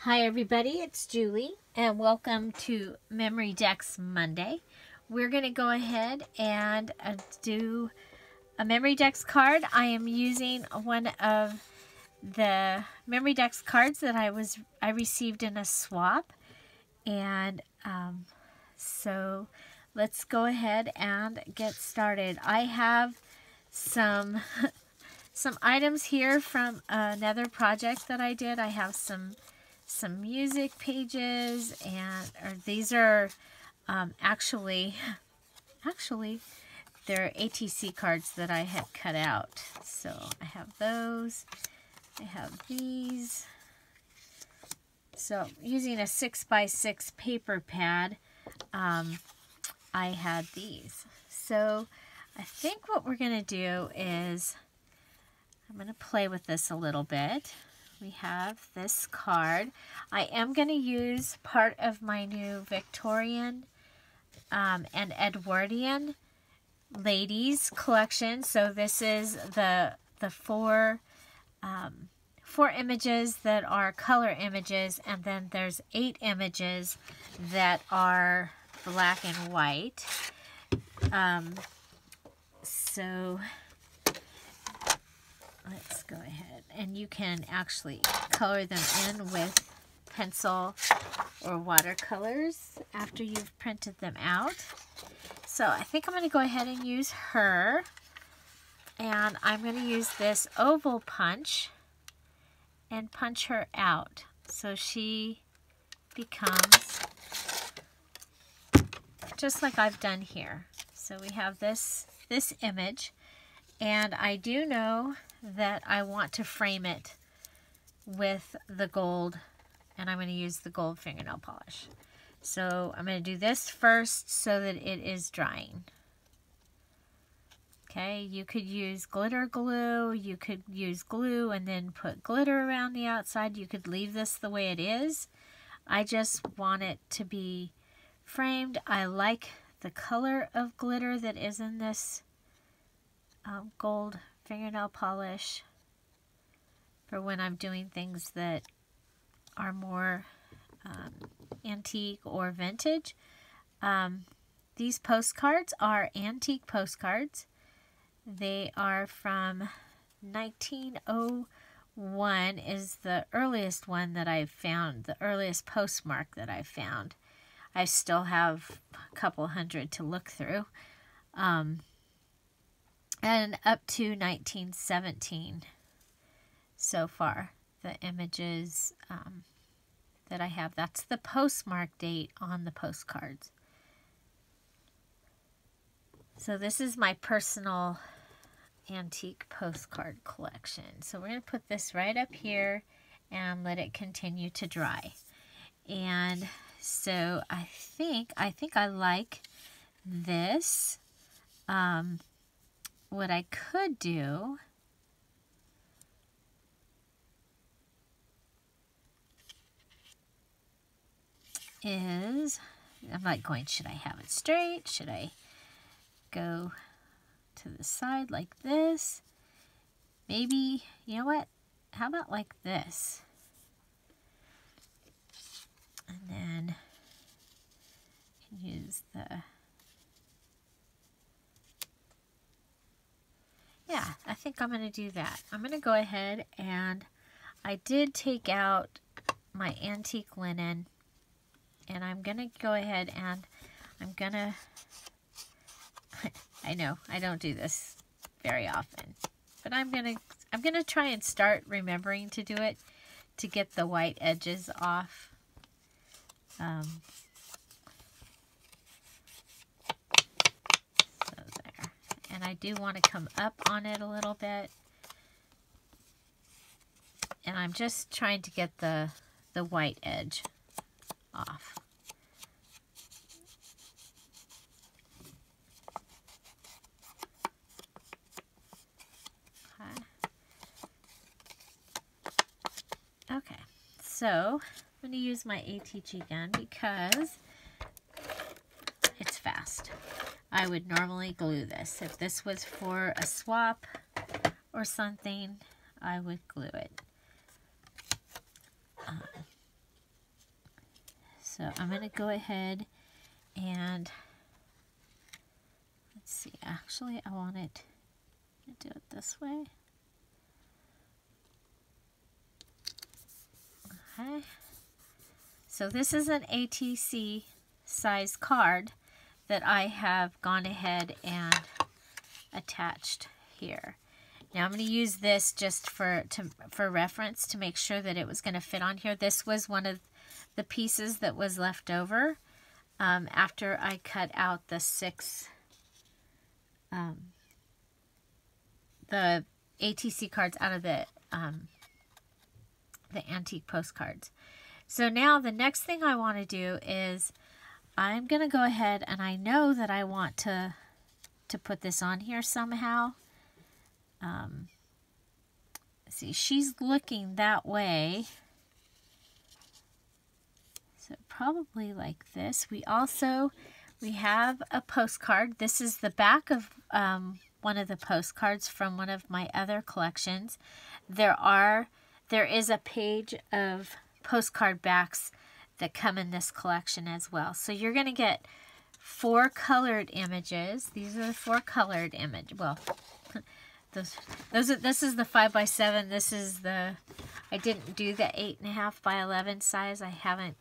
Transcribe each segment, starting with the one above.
Hi everybody, it's Julie and welcome to Memory Decks Monday. We're going to go ahead and do a Memory Decks card. I am using one of the Memory Decks cards that I received in a swap, and so let's go ahead and get started. I have some items here from another project that I did. I have some music pages, and these are actually they're ATC cards that I had cut out. So I have those. I have these. So using a 6x6 paper pad, I had these. So I think what we're going to do is I'm going to play with this a little bit. We have this card. I am going to use part of my new Victorian and Edwardian ladies collection. So this is the four images that are color images, and then there's 8 images that are black and white. So let's go ahead, and you can actually color them in with pencil or watercolors after you've printed them out. So I think I'm going to go ahead and use her, and I'm going to use this oval punch and punch her out so she becomes just like I've done here. So we have this image, and I do know that I want to frame it with the gold, and I'm going to use the gold fingernail polish. So I'm going to do this first so that it is drying. Okay, you could use glitter glue, you could use glue and then put glitter around the outside. You could leave this the way it is. I just want it to be framed. I like the color of glitter that is in this gold fingernail polish for when I'm doing things that are more antique or vintage. These postcards are antique postcards. They are from 1901 is the earliest one that I've found, the earliest postmark that I've found. I still have a couple hundred to look through. And up to 1917 so far, the images that I have. That's the postmark date on the postcards. So this is my personal antique postcard collection. So we're going to put this right up here and let it continue to dry. And so I think I like this. What I could do is, I'm like going, should I have it straight? Should I go to the side like this? Maybe, you know what? How about like this? And then use the, yeah, I think I'm going to do that. I'm going to go ahead, and I did take out my antique linen, and I'm going to go ahead and I'm going to, I know I don't do this very often, but I'm going to try and start remembering to do it to get the white edges off. So there. And I do want to come up on it a little bit. And I'm just trying to get the white edge off. Okay, so I'm going to use my ATG gun because it's fast. I would normally glue this. If this was for a swap or something, I would glue it. So I'm going to go ahead and, let's see, actually I want it to do it this way. Okay. So this is an ATC size card that I have gone ahead and attached here. Now I'm going to use this just for reference to make sure that it was going to fit on here. This was one of the pieces that was left over after I cut out the 6 the ATC cards out of the antique postcards. So now the next thing I want to do is I'm going to go ahead, and I know that I want to put this on here somehow. See, she's looking that way. So probably like this. We have a postcard. This is the back of one of the postcards from one of my other collections. There is a page of postcard backs that come in this collection as well. So you're going to get 4 colored images. These are the 4 colored images. Well, this is the 5x7. This is the, I didn't do the 8.5 by 11 size. I haven't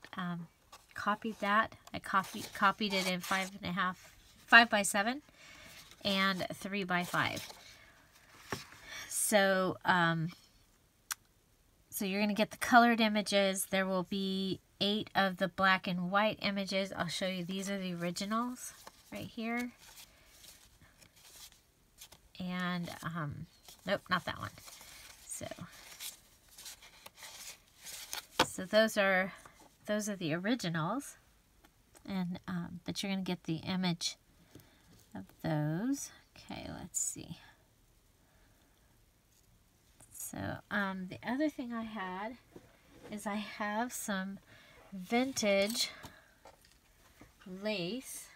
copied that. I copied it in 5x7 and 3x5. So, so you're going to get the colored images. There will be 8 of the black and white images. I'll show you. These are the originals right here. And, nope, not that one. So those are the originals. And, but you're going to get the image of those. Okay, let's see. So, the other thing I had is I have some vintage lace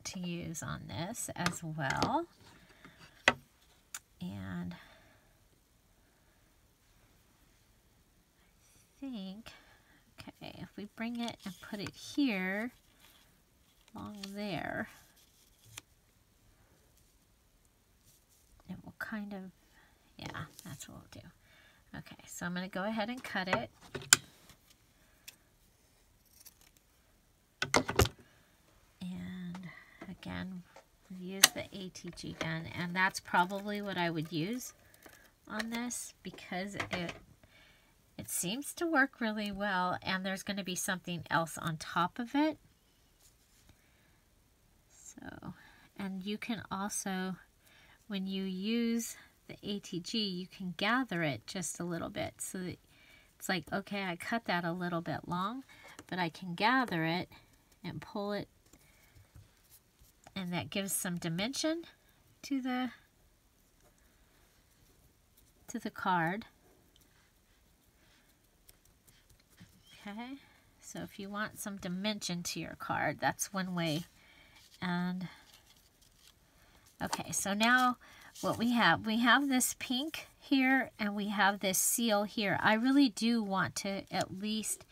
to use on this as well. And I think, okay, if we bring it and put it here, along there, it will kind of, yeah, that's what we'll do. Okay, so I'm going to go ahead and cut it. And again, use the ATG gun, and that's probably what I would use on this because it seems to work really well, and there's going to be something else on top of it. So, and you can also, when you use the ATG, you can gather it just a little bit. So that it's like, okay, I cut that a little bit long, but I can gather it and pull it, and that gives some dimension to the card. Okay, so if you want some dimension to your card, that's one way. And okay, so now what we have this pink here, and we have this seal here. I really do want to at least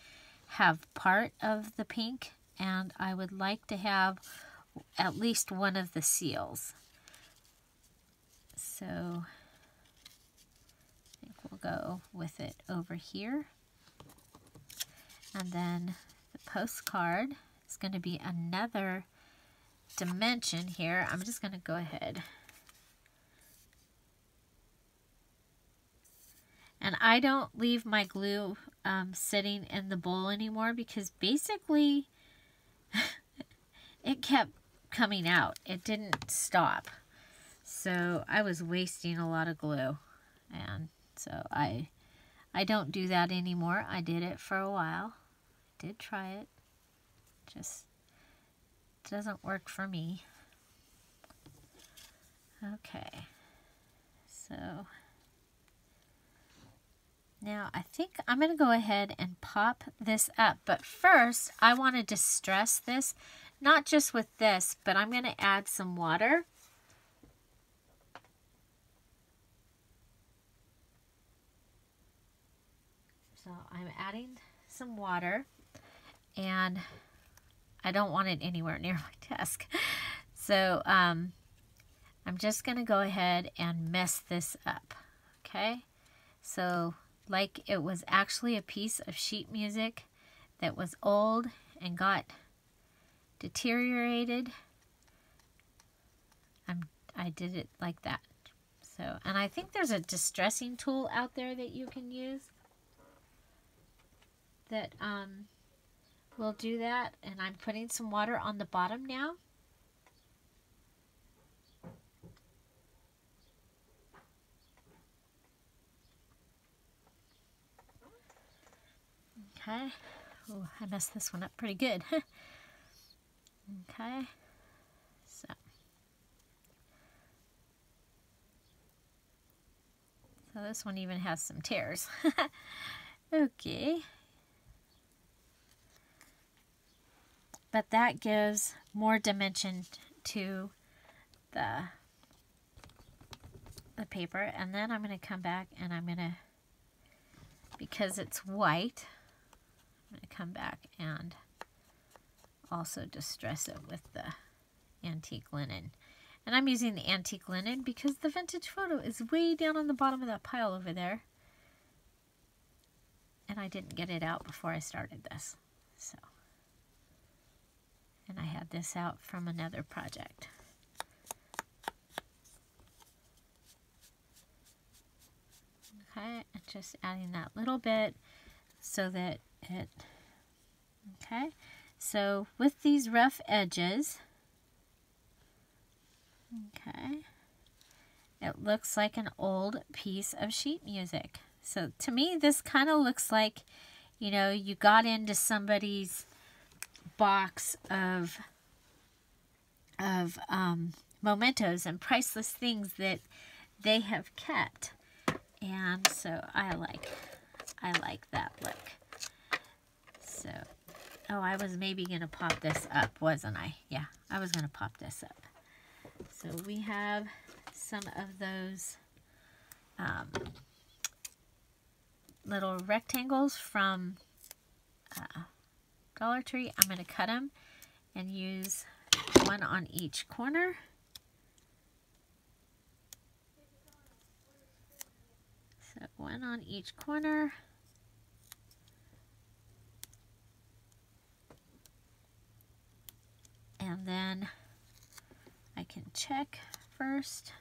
have part of the pink, and I would like to have at least one of the seals. So I think we'll go with it over here. And then the postcard is going to be another dimension here. I'm just going to go ahead. And I don't leave my glue sitting in the bowl anymore because basically it kept coming out. It didn't stop. So I was wasting a lot of glue. And so I don't do that anymore. I did it for a while. I did try it. Just doesn't work for me. Okay. So now I think I'm going to go ahead and pop this up. But first, I want to distress this, not just with this, but I'm going to add some water. So I'm adding some water, and I don't want it anywhere near my desk. So I'm just going to go ahead and mess this up. Okay? So like it was actually a piece of sheet music that was old and got deteriorated. I did it like that. So, and I think there's a distressing tool out there that you can use that will do that. And I'm putting some water on the bottom now. Okay. Oh, I messed this one up pretty good. Okay. So this one even has some tears. Okay. But that gives more dimension to the paper. And then I'm going to come back and I'm going to, because it's white, I'm going to come back and also distress it with the antique linen. And I'm using the antique linen because the vintage photo is way down on the bottom of that pile over there. And I didn't get it out before I started this. So, and I had this out from another project. Okay, and just adding that little bit so that it, okay. So with these rough edges, okay, it looks like an old piece of sheet music. So to me, this kind of looks like, you know, you got into somebody's box of mementos and priceless things that they have kept. And so I like that look. So, oh, I was maybe going to pop this up, wasn't I? Yeah, I was going to pop this up. So we have some of those little rectangles from Dollar Tree. I'm going to cut them and use one on each corner. So one on each corner. And then I can check first.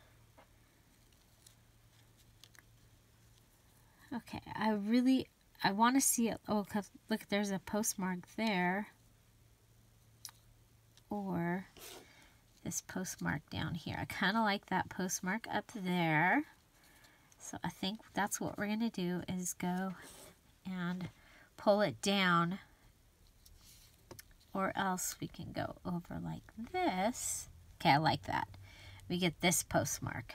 Okay, I want to see it. Oh, look, there's a postmark there. Or this postmark down here. I kind of like that postmark up there. So I think that's what we're going to do is go and pull it down. Or else we can go over like this. Okay, I like that. We get this postmark.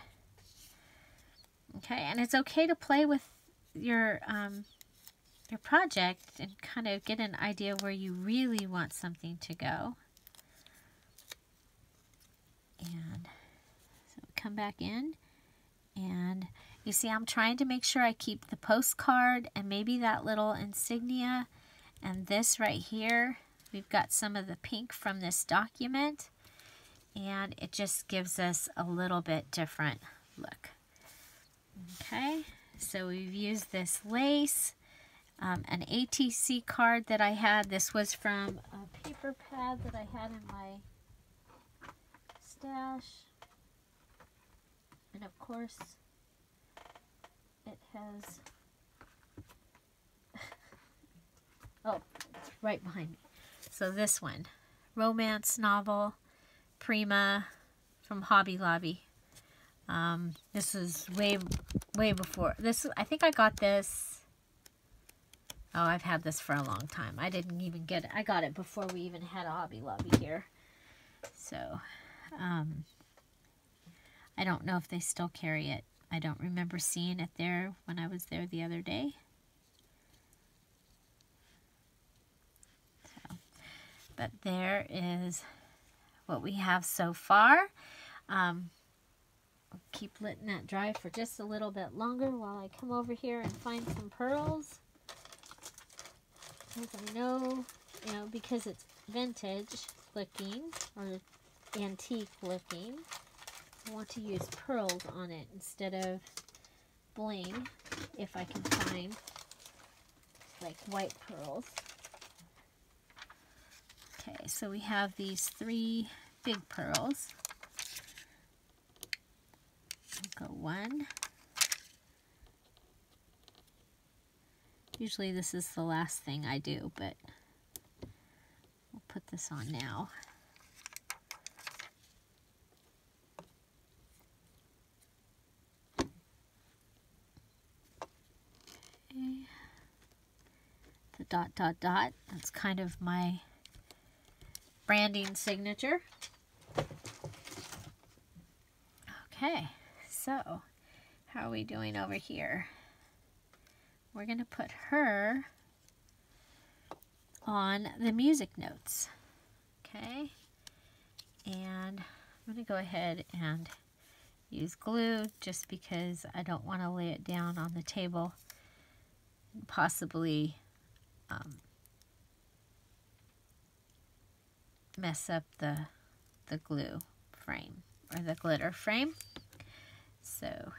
Okay, and it's okay to play with your project and kind of get an idea where you really want something to go. And so come back in, and you see I'm trying to make sure I keep the postcard and maybe that little insignia, and this right here. We've got some of the pink from this document, and it just gives us a little bit different look. Okay, so we've used this lace, an ATC card that I had. This was from a paper pad that I had in my stash, and of course it has oh, it's right behind me. So this one, romance novel, Prima, from Hobby Lobby. This is way before this. I think I got this. Oh, I've had this for a long time. I didn't even get it. I got it before we even had a Hobby Lobby here. So, I don't know if they still carry it. I don't remember seeing it there when I was there the other day. So, but there is what we have so far. I'll keep letting that dry for just a little bit longer while I come over here and find some pearls. because I know, because it's vintage looking or antique looking, I want to use pearls on it instead of bling, if I can find like white pearls. Okay, so we have these 3 big pearls. I'll go 1. Usually this is the last thing I do, but we'll put this on now. Okay. The dot, dot, dot. That's kind of my branding signature. Okay, so how are we doing over here? We're going to put her on the music notes. Okay, and I'm going to go ahead and use glue just because I don't want to lay it down on the table and possibly mess up the glue frame or the glitter frame. So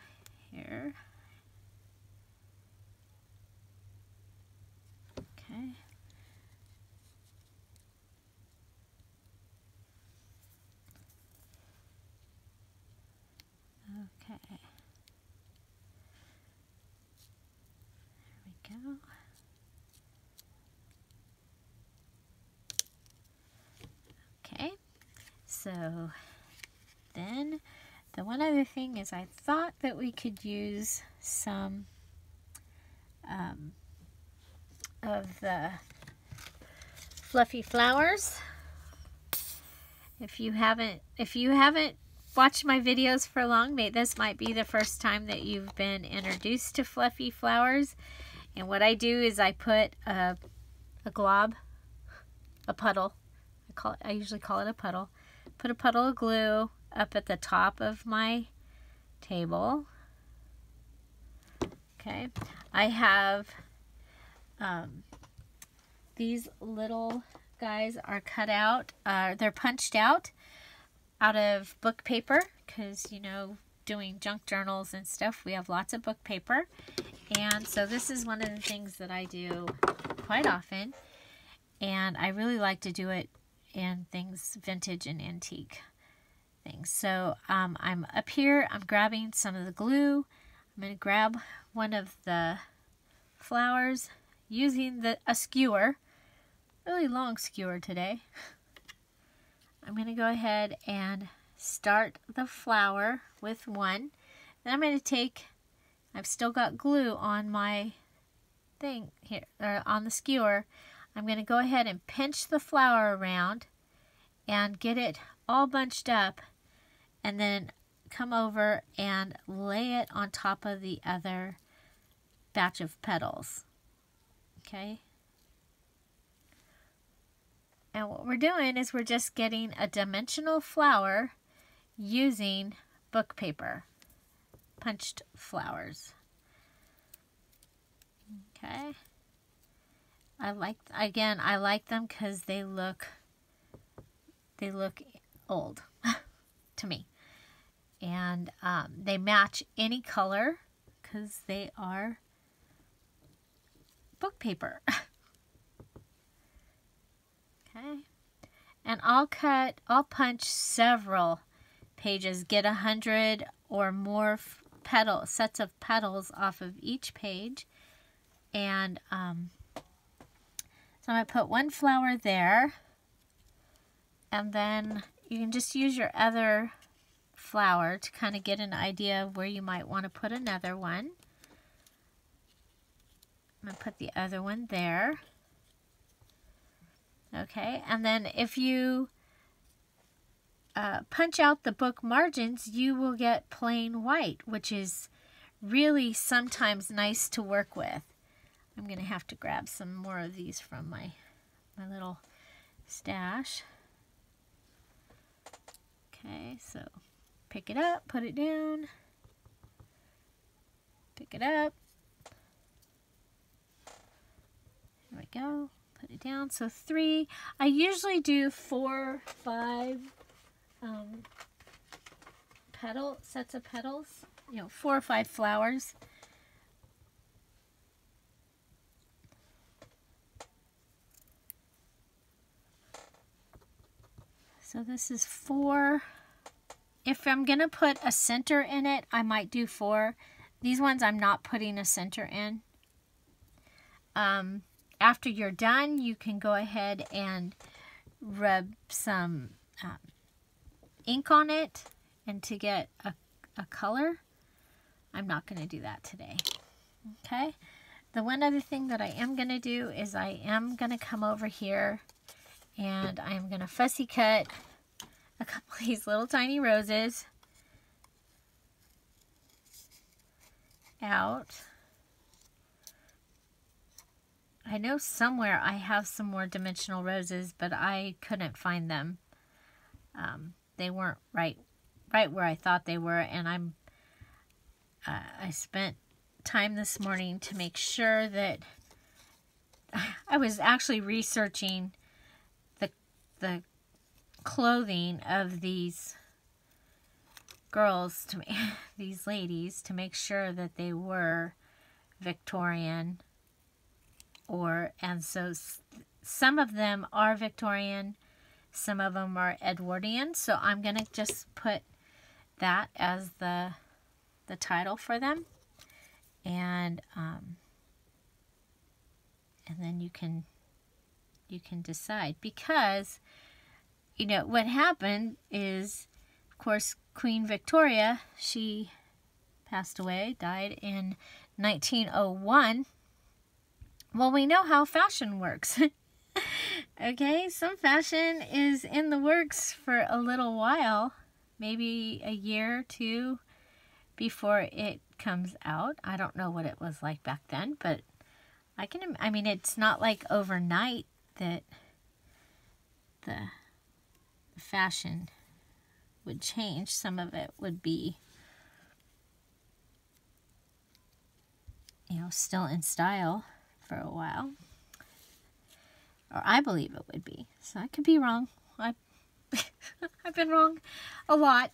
here. Okay. Okay. There we go. Okay. So then the one other thing is I thought that we could use some of the fluffy flowers. If you haven't watched my videos for long, this might be the first time that you've been introduced to fluffy flowers. And what I do is I put a glob, a puddle. I usually call it a puddle. Put a puddle of glue up at the top of my table. Okay, I have these little guys are cut out. They're punched out of book paper because, doing junk journals and stuff, we have lots of book paper. And so this is one of the things that I do quite often. And I really like to do it in things vintage and antique things. So I'm up here, I'm grabbing some of the glue. I'm going to grab one of the flowers using a skewer, really long skewer today. I'm going to go ahead and start the flower with one. Then I'm going to take, I've still got glue on my thing here, or on the skewer. I'm going to go ahead and pinch the flower around and get it all bunched up, and then come over and lay it on top of the other batch of petals. Okay? And what we're doing is we're just getting a dimensional flower using book paper, punched flowers. Okay? I like them because they look old to me. And they match any color because they are book paper. Okay. And I'll punch several pages, get 100 or more sets of petals off of each page. And so I'm going to put one flower there. And then you can just use your other flower to kind of get an idea of where you might want to put another one. I'm going to put the other one there. Okay, and then if you punch out the book margins, you will get plain white, which is really sometimes nice to work with. I'm going to have to grab some more of these from my little stash. Okay, so pick it up, put it down, pick it up. There we go. put it down. So 3. I usually do 4, 5 sets of petals. 4 or 5 flowers. So this is 4. If I'm going to put a center in it, I might do 4. These ones I'm not putting a center in. After you're done, you can go ahead and rub some ink on it and to get a color. I'm not going to do that today. Okay. The one other thing that I am going to do is I am going to come over here and I'm going to fussy cut a couple of these little tiny roses out. I know somewhere I have some more dimensional roses, but I couldn't find them. They weren't right where I thought they were, and I spent time this morning to make sure that I was actually researching the clothing of these girls, these ladies, to make sure that they were Victorian, and so some of them are Victorian, some of them are Edwardian. So I'm gonna just put that as the title for them, and then you can decide, because what happened is, of course, Queen Victoria, she passed away, died in 1901. Well, we know how fashion works. Okay, some fashion is in the works for a little while, maybe a year or 2 before it comes out. I don't know what it was like back then, but I mean, it's not like overnight that the fashion would change. Some of it would be, still in style for a while. Or I believe it would be. So I could be wrong. I've been wrong a lot.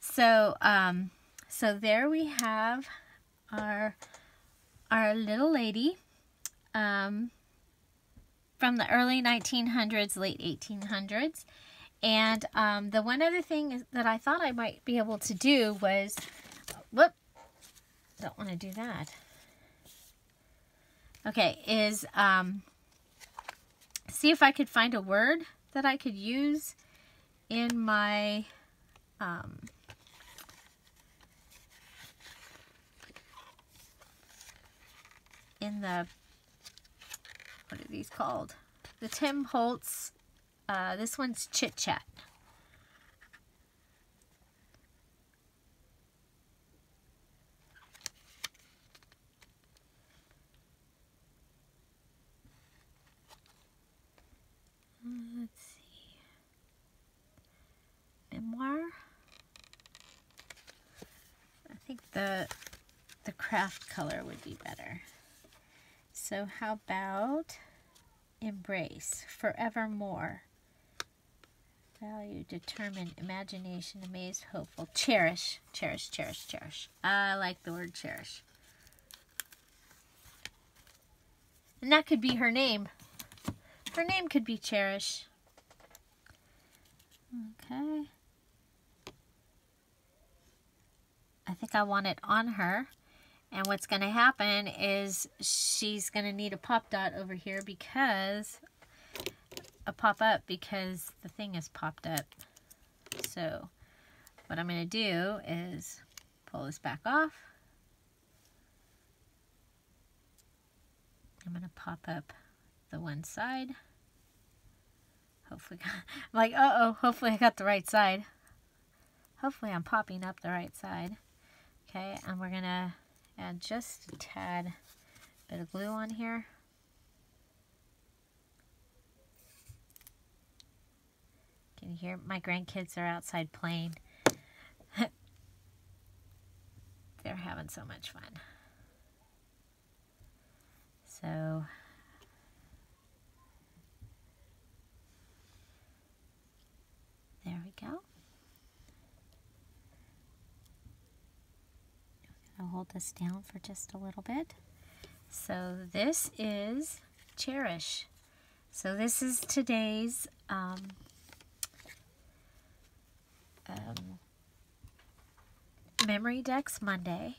So so there we have our little lady from the early 1900s, late 1800s. And the one other thing that I thought I might be able to do was, whoop, don't want to do that. Okay, is see if I could find a word that I could use in my what are these called? The Tim Holtz. This one's Chit Chat. Let's see. Memoir. I think the craft color would be better. So how about embrace, forevermore. Value, determined, imagination, amazed, hopeful, cherish, cherish, cherish, cherish. I like the word cherish. And that could be her name. Her name could be Cherish. Okay. I think I want it on her. And what's going to happen is she's going to need a pop dot over here, because a pop up, because the thing is popped up. So what I'm going to do is pull this back off. I'm going to pop up the one side. Hopefully, I'm like, uh-oh, hopefully I got the right side. Hopefully I'm popping up the right side. Okay, and we're going to add just a tad bit of glue on here. Can you hear? My grandkids are outside playing. They're having so much fun. So hold this down for just a little bit. So this is Cherish. So this is today's Memory Decks Monday.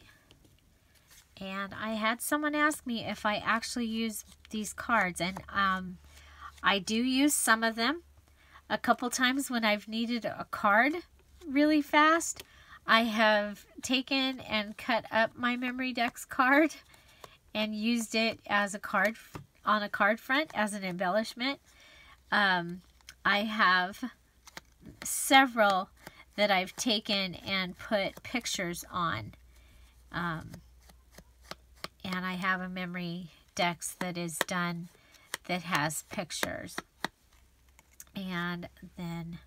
And I had someone ask me if I actually use these cards, and I do use some of them. A couple times when I've needed a card really fast, I have taken and cut up my Memory Decks card and used it as a card on a card front as an embellishment. I have several that I've taken and put pictures on. And I have a Memory Decks that is done that has pictures. And then,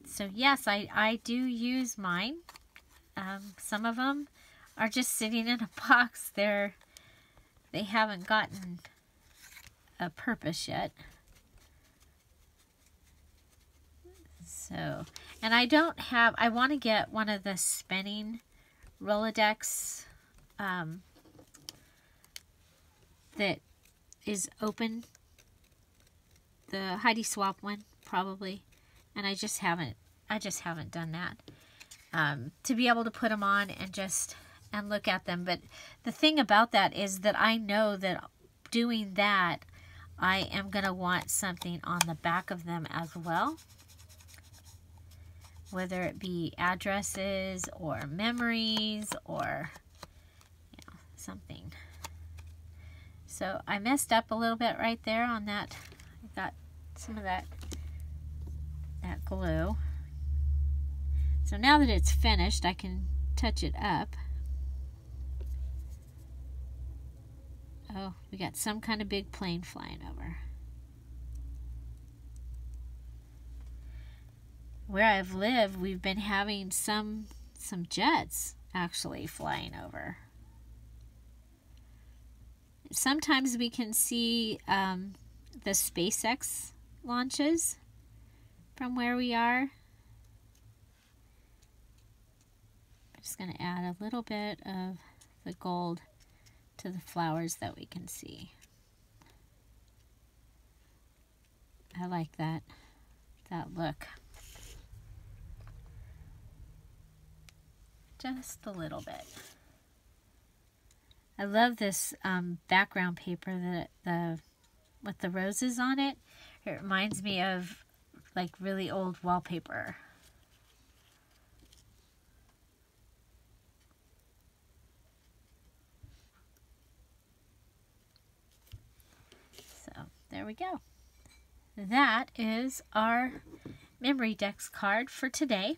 so yes, I do use mine. Some of them are just sitting in a box. They haven't gotten a purpose yet. So, and I want to get one of the spinning Rolodex that is open, the Heidi Swapp one probably, and I just haven't done that, to be able to put them on and look at them. But the thing about that is that I know that doing that, I am going to want something on the back of them as well, whether it be addresses or memories or something. So I messed up a little bit right there on that. I got some of that glue. So now that it's finished, I can touch it up. Oh, we got some kind of big plane flying over. Where I've lived, we've been having some jets actually flying over. Sometimes we can see the SpaceX launches from where we are. I'm just going to add a little bit of the gold to the flowers that we can see. I like that look. Just a little bit. I love this background paper with the roses on it. It reminds me of like really old wallpaper. So there we go. That is our Memory Decks card for today.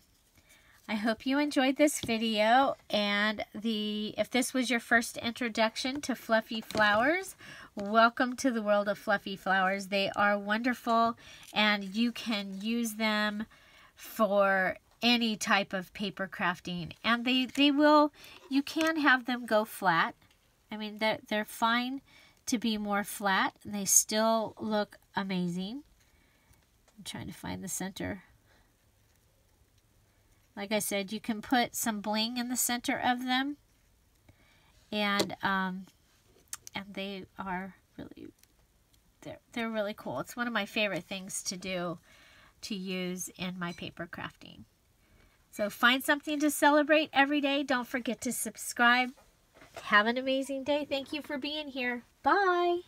I hope you enjoyed this video, and if this was your first introduction to fluffy flowers, welcome to the world of fluffy flowers. They are wonderful, and you can use them for any type of paper crafting, and you can have them go flat. I mean, they're fine to be more flat, and they still look amazing. I'm trying to find the center. Like I said, you can put some bling in the center of them, and they are really, they're really cool. It's one of my favorite things to use in my paper crafting. So find something to celebrate every day. Don't forget to subscribe. Have an amazing day. Thank you for being here. Bye.